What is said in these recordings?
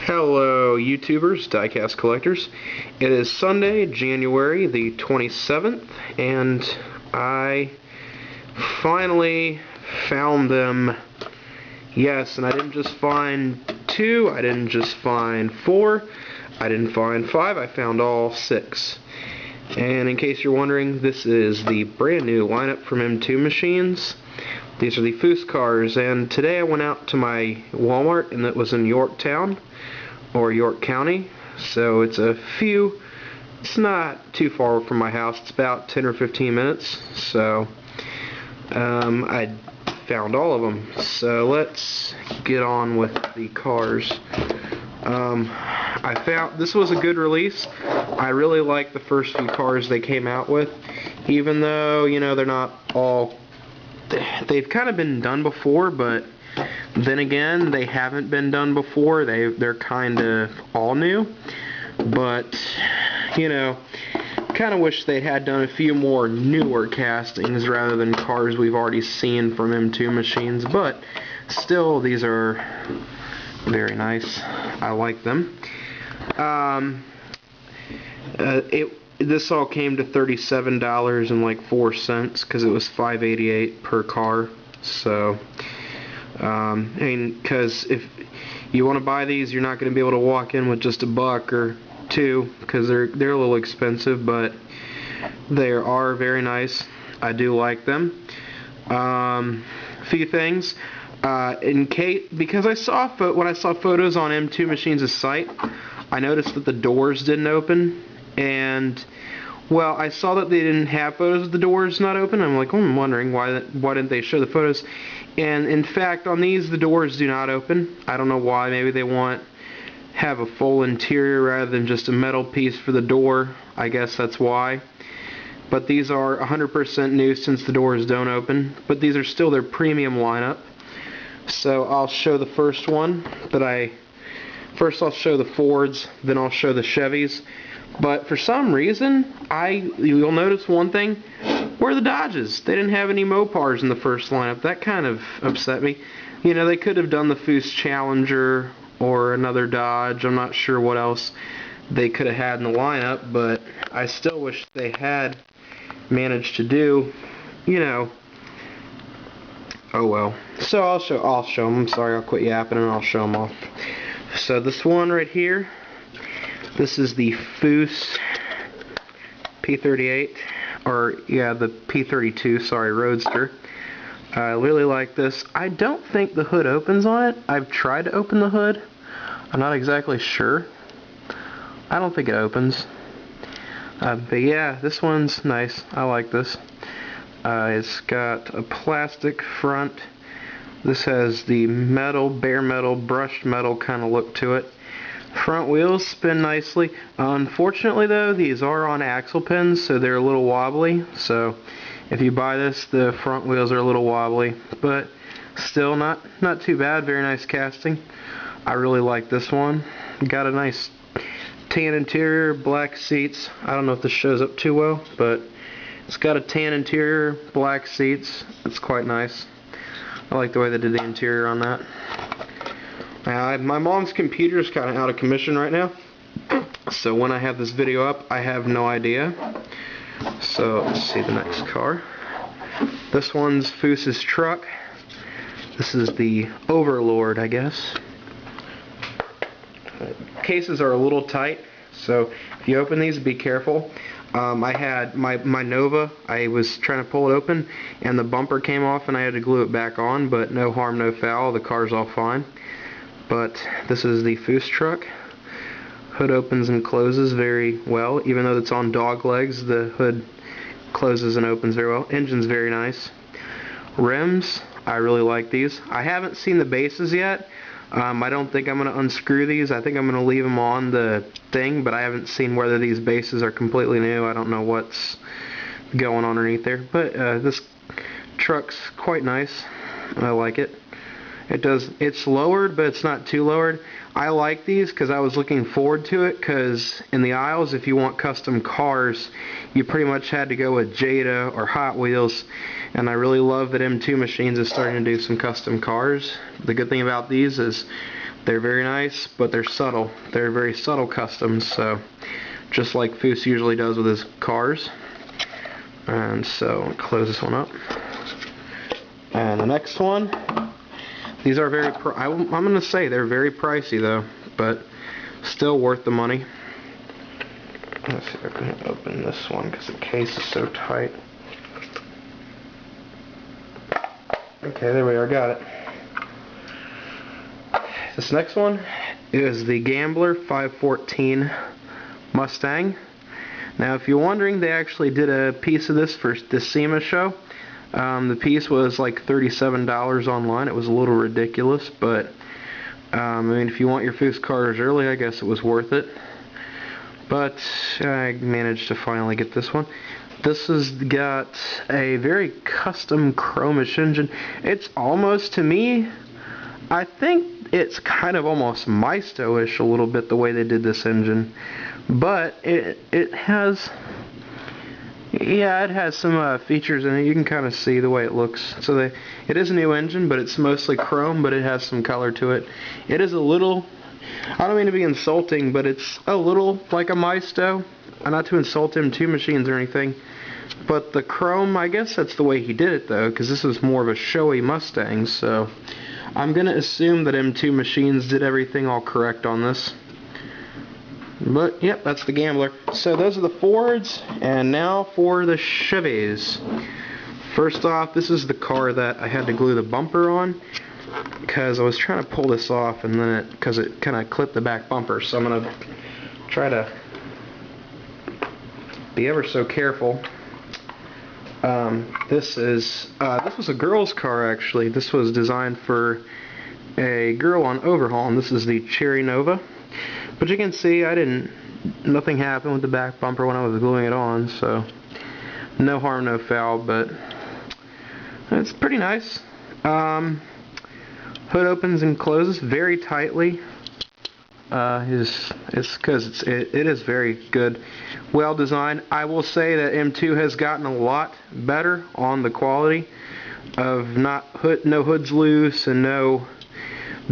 Hello YouTubers, diecast collectors. It is Sunday, January the 27th, and I finally found them. Yes, and I didn't just find 2, I didn't just find 4, I didn't find 5, I found all 6. And in case you're wondering, this is the brand new lineup from M2 Machines. These are the Foose cars, and today I went out to my Walmart, and it was in Yorktown, or York County, so it's not too far from my house. It's about 10 or 15 minutes, so I found all of them. So let's get on with the cars. I found this was a good release. I really like the first few cars they came out with, even though, you know, they're not all, they've kind of been done before, but then again, they haven't been done before. They're kind of all new, but you know, kind of wish they had done a few more newer castings rather than cars we've already seen from M2 Machines. But still, these are very nice. I like them. This all came to $37.04 because it was $5.88 per car. So. Because if you want to buy these, you're not going to be able to walk in with just $1 or $2 because they're a little expensive, but they are very nice. I do like them. Few things. Because when I saw photos on M2 Machines' site, I noticed that the doors didn't open, and well, I saw that they didn't have photos of the doors not open. I'm like, I'm wondering why didn't they show the photos? And in fact, on these, the doors do not open. I don't know why. Maybe they have a full interior rather than just a metal piece for the door. I guess that's why. But these are 100% new since the doors don't open. But these are still their premium lineup. So I'll show the first one First I'll show the Fords, then I'll show the Chevys. But for some reason, you'll notice one thing. Where are the Dodges? They didn't have any Mopars in the first lineup. That kind of upset me. You know, they could have done the Foose Challenger or another Dodge. I'm not sure what else they could have had in the lineup, but I still wish they had managed to do, you know. Oh well. So I'll show them. I'm sorry, I'll quit yapping and I'll show them off. So this one right here, this is the Foose P38, or yeah, the P32, sorry, Roadster. I really like this. I don't think the hood opens on it. I've tried to open the hood. I'm not exactly sure. I don't think it opens. But yeah, this one's nice. I like this. It's got a plastic front. This has the metal, bare metal, brushed metal kind of look to it. Front wheels spin nicely. Unfortunately though, these are on axle pins, so they're a little wobbly. So if you buy this, the front wheels are a little wobbly, but still not too bad. Very nice casting. I really like this one. Got a nice tan interior, black seats. I don't know if this shows up too well, but it's got a tan interior, black seats. It's quite nice. I like the way they did the interior on that. My mom's computer is kind of out of commission right now, so when I have this video up, I have no idea. So let's see the next car. This one's Foose's truck. This is the Overlord, I guess. Cases are a little tight, so if you open these, be careful. I had my Nova, I was trying to pull it open, and the bumper came off, and I had to glue it back on, but no harm, no foul. The car's all fine. But this is the Foose truck. Hood opens and closes very well. Even though it's on dog legs, the hood closes and opens very well. Engine's very nice. Rims, I really like these. I haven't seen the bases yet. I don't think I'm going to unscrew these. I think I'm going to leave them on the thing, but I haven't seen whether these bases are completely new. I don't know what's going on underneath there. But this truck's quite nice. I like it. It's lowered, but it's not too lowered. I like these because I was looking forward to it, because in the aisles, if you want custom cars, you pretty much had to go with Jada or Hot Wheels, and I really love that M2 Machines is starting to do some custom cars. The good thing about these is They're very nice, but they're subtle. They're very subtle customs, so just like Foose usually does with his cars. And so I'll close this one up. And the next one, these are very, I'm going to say they're very pricey though, but still worth the money. Let's see if I can open this one because the case is so tight. Okay, there we are, got it. This next one is the Gambler 514 Mustang. Now, if you're wondering, they actually did a piece of this for the SEMA show. The piece was like $37 online. It was a little ridiculous, but I mean, if you want your Foose cars early, I guess it was worth it. But I managed to finally get this one. This has got a very custom chromish engine. It's almost, to me, I think it's kind of almost Maisto-ish a little bit the way they did this engine. But it has, yeah, it has some features in it. You can kind of see the way it looks. So it is a new engine, but it's mostly chrome, but it has some color to it. It is a little, I don't mean to be insulting, but it's a little like a Maisto. Not to insult M2 machines or anything, but the chrome, I guess that's the way he did it though, because this is more of a showy Mustang, so I'm going to assume that M2 machines did everything all correct on this. But, yep, that's the Gambler. So those are the Fords, and now for the Chevys. First off, this is the car that I had to glue the bumper on, because I was trying to pull this off, and then because it kind of clipped the back bumper, so I'm going to try to be ever so careful. This was a girl's car actually. This was designed for a girl on overhaul, and this is the Cherry Nova. But you can see nothing happened with the back bumper when I was gluing it on, so no harm, no foul, but it's pretty nice. Hood opens and closes very tightly. It's because it is very good, well designed. I will say that M2 has gotten a lot better on the quality of no hoods loose and no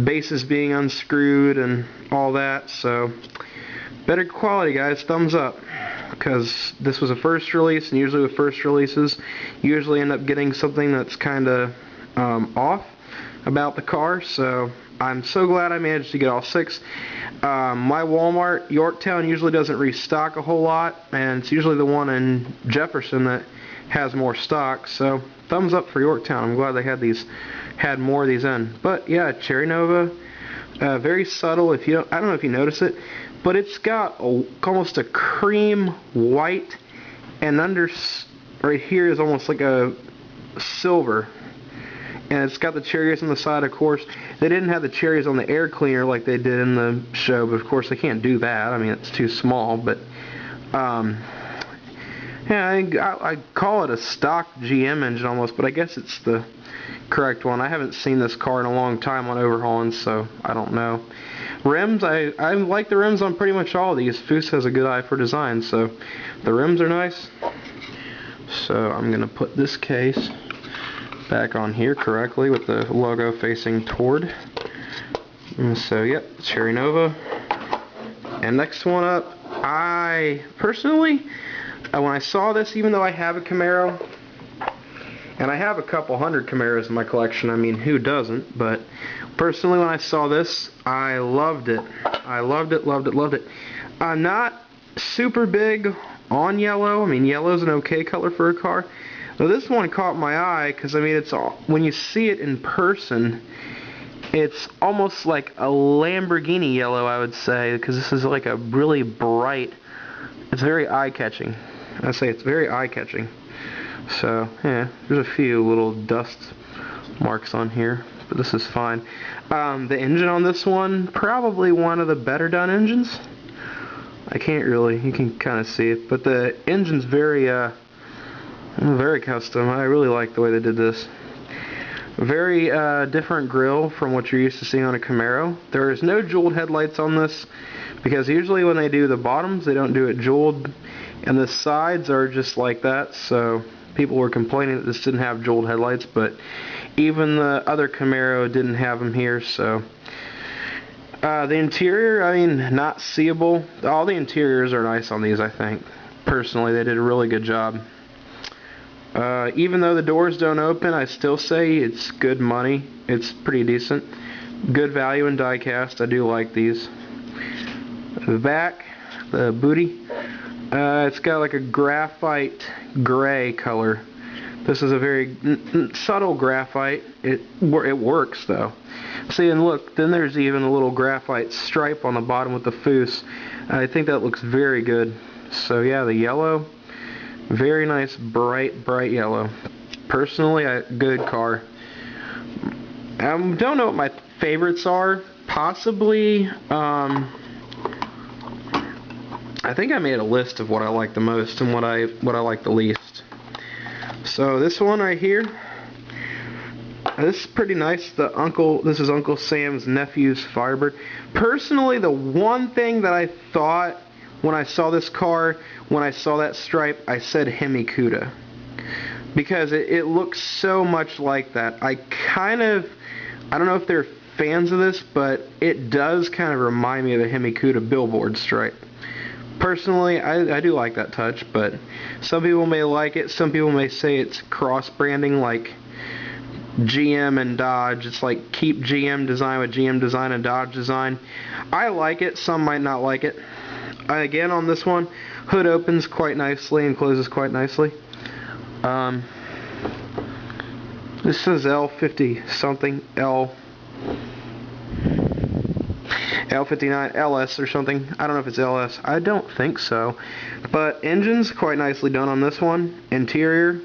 bases being unscrewed and all that. So better quality, guys. Thumbs up, because this was a first release, and usually with first releases you usually end up getting something that's kind of off about the car. So I'm so glad I managed to get all 6. My Walmart, Yorktown, usually doesn't restock a whole lot, and it's usually the one in Jefferson that has more stock. So thumbs up for Yorktown. I'm glad they had more of these in. But yeah, Cherry Nova, very subtle. I don't know if you notice it, but it's got almost a cream white, and right here is almost like a silver. And it's got the cherries on the side, of course. They didn't have the cherries on the air cleaner like they did in the show, but of course they can't do that. I mean, it's too small. But yeah, I call it a stock GM engine almost, but I guess it's the correct one. I haven't seen this car in a long time on overhauling, so I don't know. Rims, I like the rims on pretty much all of these. Foose has a good eye for design, so the rims are nice. So I'm going to put this case back on here correctly with the logo facing toward. And so yep, Cherry Nova. And next one up, I personally, when I saw this, even though I have a Camaro, and I have a couple hundred Camaros in my collection, I mean, who doesn't? But personally, when I saw this, I loved it. I loved it, loved it, loved it. Not super big on yellow. I mean, yellow's an okay color for a car. Now this one caught my eye because, I mean, it's when you see it in person, it's almost like a Lamborghini yellow, I would say, because this is like a really bright, it's very eye-catching. I say it's very eye-catching. So, yeah, there's a few little dust marks on here, but this is fine. The engine on this one, probably one of the better done engines. I can't really, you can kind of see it, but the engine's very custom. I really like the way they did this. Very different grille from what you're used to seeing on a Camaro. There is no jeweled headlights on this, because usually when they do the bottoms, they don't do it jeweled, and the sides are just like that. So people were complaining that this didn't have jeweled headlights, but even the other Camaro didn't have them here. So The interior, I mean, not seeable. All the interiors are nice on these, I think. Personally, they did a really good job. Even though the doors don't open, I still say it's good money. It's pretty decent. Good value in die cast. I do like these. The back, the booty, it's got like a graphite gray color. This is a very subtle graphite. It works though. See, and look, then there's even a little graphite stripe on the bottom with the foose. I think that looks very good. So yeah, the yellow, very nice, bright yellow. Personally, good car. I don't know what my favorites are. Possibly, I think I made a list of what I like the most and what I like the least. So this one right here, this is pretty nice. This is Uncle Sam's nephew's Firebird. Personally, the one thing that I thought when I saw this car, when I saw that stripe, I said Hemi-Cuda. Because it looks so much like that. I don't know if they're fans of this, but it does kind of remind me of the Hemi-Cuda billboard stripe. Personally, I do like that touch, but some people may like it. Some people may say it's cross-branding like GM and Dodge. It's like keep GM design with GM design and Dodge design. I like it. Some might not like it. Again, on this one, hood opens quite nicely and closes quite nicely. This is L50 something, L59 LS or something. I don't know if it's LS. I don't think so. But engine's quite nicely done on this one. Interior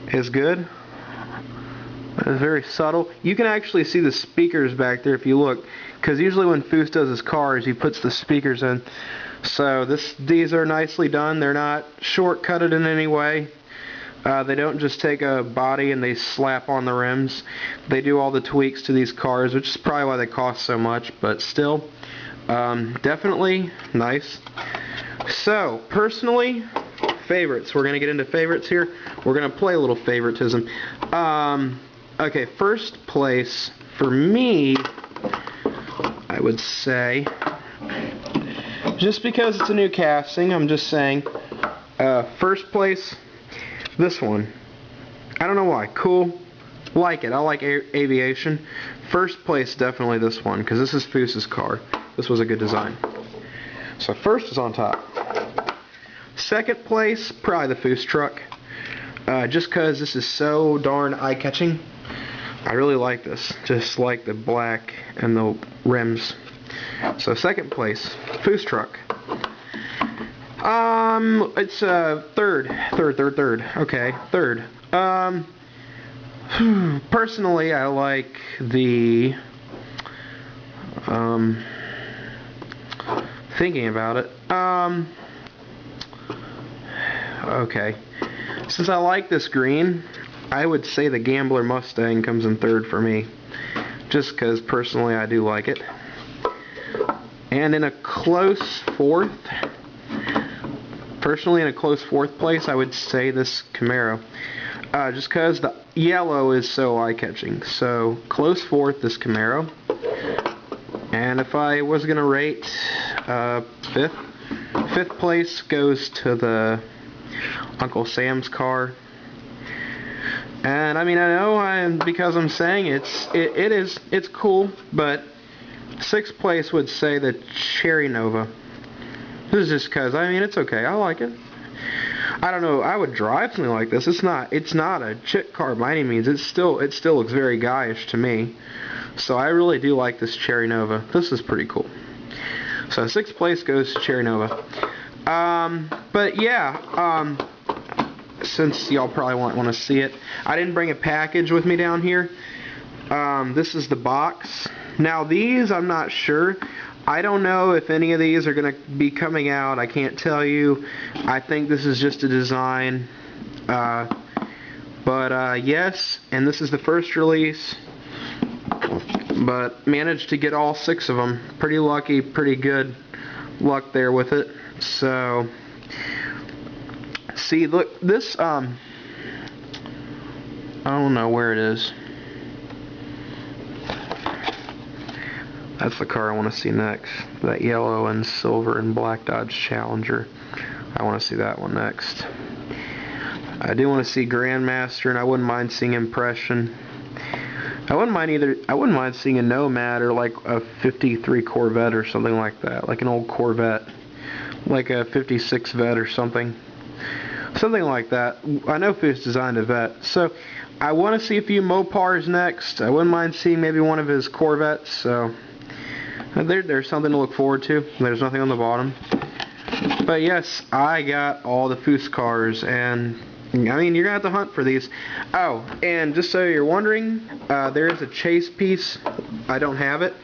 is good. It's very subtle. You can actually see the speakers back there if you look, because usually when Foose does his cars, he puts the speakers in. So these are nicely done. They're not shortcutted in any way. They don't just take a body and they slap on the rims. They do all the tweaks to these cars, which is probably why they cost so much, but still, definitely nice. So, personally, favorites. We're going to get into favorites here. We're going to play a little favoritism. Okay, first place for me, I would say, just because it's a new casting, I'm just saying, first place, this one. I don't know why. Cool. Like it. I like aviation. First place, definitely this one, because this is Foose's car. This was a good design. So first is on top. Second place, probably the Foose truck. Just because this is so darn eye-catching. I really like this. Just like the black and the rims. So second place, Foose truck. It's third. Okay, third. Personally, I like the thinking about it. Okay. Since I like this green, I would say the Gambler Mustang comes in third for me. Just because personally I do like it. And in a close fourth, personally in a close fourth place, I would say this Camaro. Just because the yellow is so eye-catching. So, close fourth, this Camaro. And if I was going to rate fifth place goes to the Uncle Sam's car. And I mean, I know because I'm saying it's cool, but sixth place would say the Cherry Nova. This is just because, I mean, it's okay. I like it. I don't know. I would drive something like this. It's not a chick car by any means. It still looks very guyish to me. So I really do like this Cherry Nova. This is pretty cool. So sixth place goes to Cherry Nova. But yeah, since y'all probably won't want to see it, I didn't bring a package with me down here. This is the box. Now these, I'm not sure. I don't know if any of these are going to be coming out. I can't tell you. I think this is just a design. But yes, and this is the first release. But managed to get all 6 of them. Pretty lucky, pretty good luck there with it. So, see, look, this, I don't know where it is. That's the car I want to see next. That yellow and silver and black Dodge Challenger. I want to see that one next. I do want to see Grandmaster, and I wouldn't mind seeing Impression. I wouldn't mind seeing a Nomad or like a 53 Corvette or something like that. Like an old Corvette. Like a 56 Vet or something. Something like that. I know Foose designed a Vet. So I want to see a few Mopars next. I wouldn't mind seeing maybe one of his Corvettes. So there's something to look forward to. There's nothing on the bottom. But yes, I got all the Foose cars, and I mean, you're going to have to hunt for these. Oh, and just so you're wondering, there is a chase piece. I don't have it.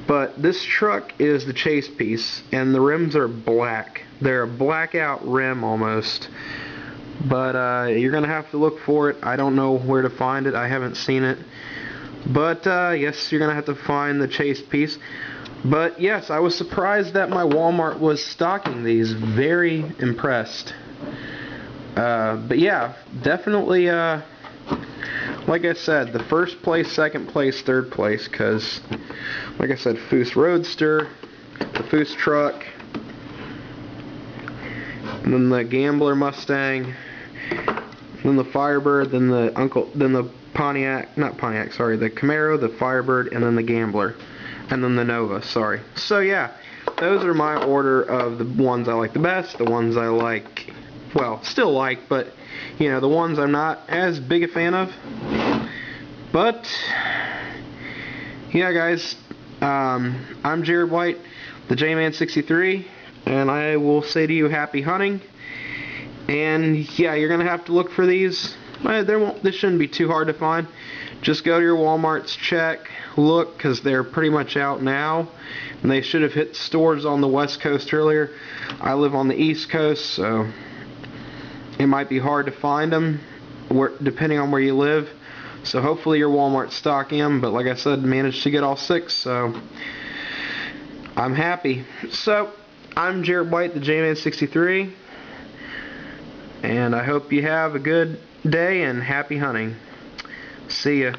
But this truck is the chase piece, and the rims are black. They're a blackout rim almost. But you're going to have to look for it. I don't know where to find it. I haven't seen it. But yes, you're going to have to find the chase piece. But yes, I was surprised that my Walmart was stocking these. Very impressed. But yeah, definitely, like I said, the first place, second place, third place, because, like I said, Foose Roadster, the Foose truck, and then the Gambler Mustang, then the Firebird, then the the Camaro, the Firebird, and then the Gambler, and then the Nova, sorry. So yeah, those are my order of the ones I like the best, the ones I like, well, still like, but, you know, the ones I'm not as big a fan of. But, yeah, guys, I'm Jared White, the J-Man63, and I will say to you, happy hunting. And, yeah, you're going to have to look for these. This shouldn't be too hard to find. Just go to your Walmarts, check, look, because they're pretty much out now. And they should have hit stores on the West Coast earlier. I live on the East Coast, so it might be hard to find them, depending on where you live. So hopefully your Walmart's stocking them. But like I said, managed to get all 6, so I'm happy. So I'm Jared White, the J-Man63, and I hope you have a good day and happy hunting. See ya.